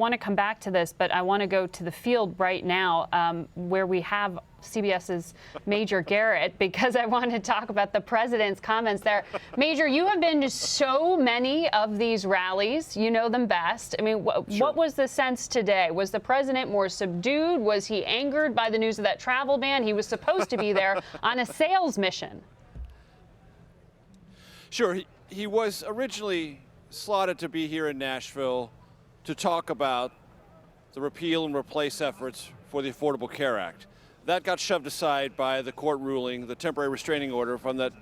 I want to come back to this, but I want to go to the field right now where we have CBS's Major Garrett, because I want to talk about the president's comments there. Major, you have been to so many of these rallies. You know them best. I mean, what was the sense today? Was the president more subdued? Was he angered by the news of that travel ban? He was supposed to be there on a sales mission. Sure. He was originally slotted to be here in Nashville to talk about the repeal and replace efforts for the Affordable Care Act. That got shoved aside by the court ruling, the temporary restraining order from that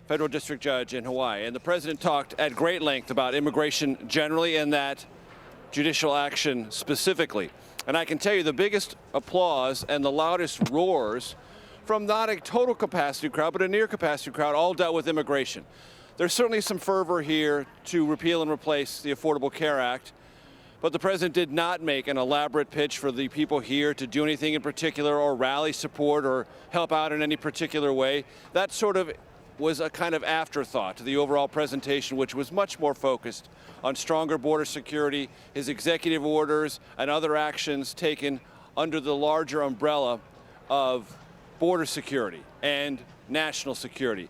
federal district judge in Hawaii. And the president talked at great length about immigration generally and that judicial action specifically. And I can tell you the biggest applause and the loudest roars from not a total capacity crowd, but a near capacity crowd, all dealt with immigration. There's certainly some fervor here to repeal and replace the Affordable Care Act. But the president did not make an elaborate pitch for the people here to do anything in particular or rally support or help out in any particular way. That sort of was a kind of afterthought to the overall presentation, which was much more focused on stronger border security, his executive orders, and other actions taken under the larger umbrella of border security and national security.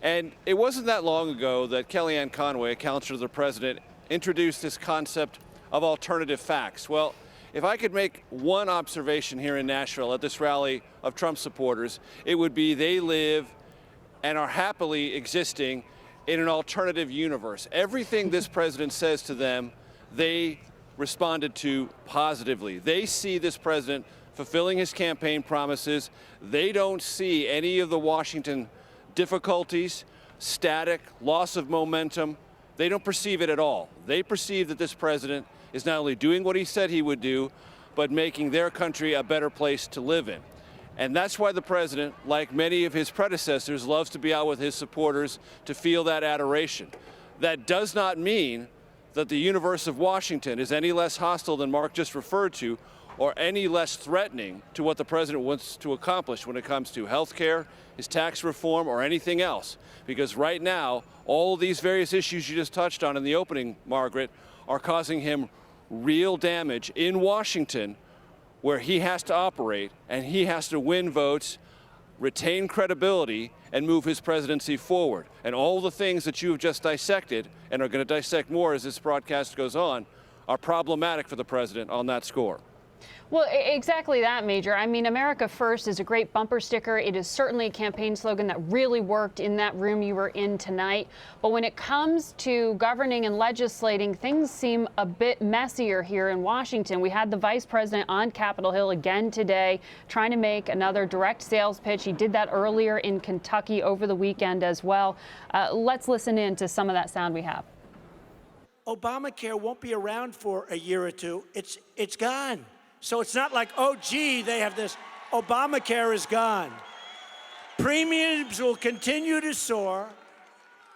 And it wasn't that long ago that Kellyanne Conway, a counselor to the president, introduced this concept of alternative facts. Well, if I could make one observation here in Nashville at this rally of Trump supporters, it would be they live and are happily existing in an alternative universe. Everything this president says to them, they responded to positively. They see this president fulfilling his campaign promises. They don't see any of the Washington difficulties, static, loss of momentum. They don't perceive it at all. They perceive that this president is not only doing what he said he would do, but making their country a better place to live in. And that's why the president, like many of his predecessors, loves to be out with his supporters to feel that adoration. That does not mean that the universe of Washington is any less hostile than Mark just referred to, or any less threatening to what the president wants to accomplish when it comes to health care, his tax reform, or anything else. Because right now, all these various issues you just touched on in the opening, Margaret, are causing him real damage in Washington, where he has to operate and he has to win votes, retain credibility, and move his presidency forward. And all the things that you have just dissected, and are going to dissect more as this broadcast goes on, are problematic for the president on that score. Well, exactly that, Major. I mean, America First is a great bumper sticker. It is certainly a campaign slogan that really worked in that room you were in tonight. But when it comes to governing and legislating, things seem a bit messier here in Washington. We had the vice president on Capitol Hill again today trying to make another direct sales pitch. He did that earlier in Kentucky over the weekend as well. Let's listen in to some of that sound we have. Obamacare won't be around for a year or two. It's gone. So it's not like, oh, gee, they have this. Obamacare is gone. Premiums will continue to soar,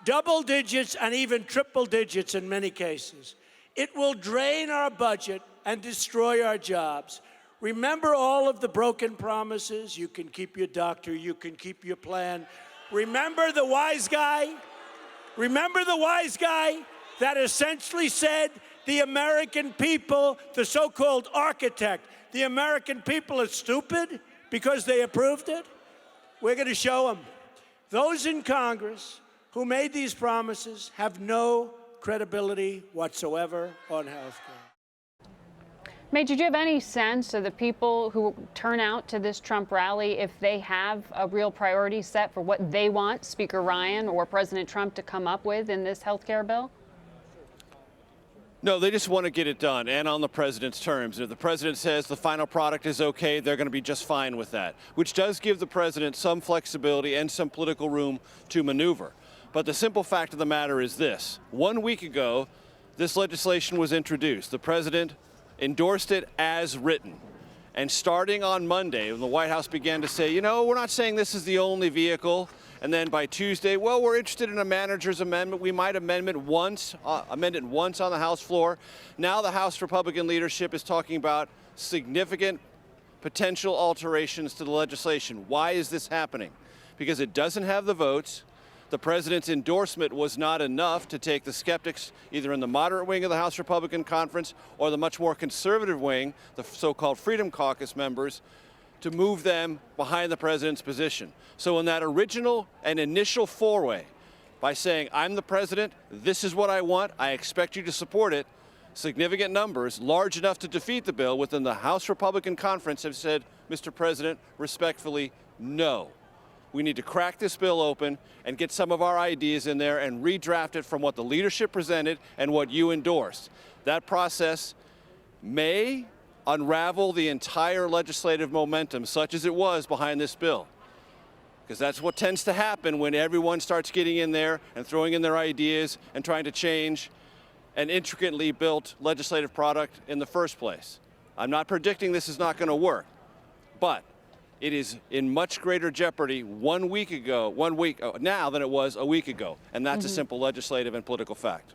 double digits and even triple digits in many cases. It will drain our budget and destroy our jobs. Remember all of the broken promises? You can keep your doctor, you can keep your plan. Remember the wise guy? Remember the wise guy that essentially said, the American people, the so-called architect, the American people are stupid because they approved it? We're going to show them. Those in Congress who made these promises have no credibility whatsoever on health care. Major, do you have any sense of the people who turn out to this Trump rally, if they have a real priority set for what they want Speaker Ryan or President Trump to come up with in this health care bill? No, they just want to get it done, and on the president's terms. If the president says the final product is okay, they're going to be just fine with that, which does give the president some flexibility and some political room to maneuver. But the simple fact of the matter is this. 1 week ago, this legislation was introduced. The president endorsed it as written. And starting on Monday, when the White House began to say, you know, we're not saying this is the only vehicle, and then by Tuesday, well, we're interested in a manager's amendment. We might amend it once on the House floor. Now the House Republican leadership is talking about significant potential alterations to the legislation. Why is this happening? Because it doesn't have the votes. The president's endorsement was not enough to take the skeptics either in the moderate wing of the House Republican Conference or the much more conservative wing, the so-called Freedom Caucus members, to move them behind the president's position. So in that original and initial foray, by saying, I'm the president, this is what I want, I expect you to support it, significant numbers, large enough to defeat the bill within the House Republican Conference have said, Mr. President, respectfully, no. We need to crack this bill open and get some of our ideas in there and redraft it from what the leadership presented and what you endorsed. That process may unravel the entire legislative momentum, such as it was behind this bill. Because that's what tends to happen when everyone starts getting in there and throwing in their ideas and trying to change an intricately built legislative product in the first place. I'm not predicting this is not going to work, but it is in much greater jeopardy now than it was a week ago. And that's a simple legislative and political fact.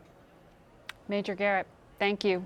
Major Garrett, thank you.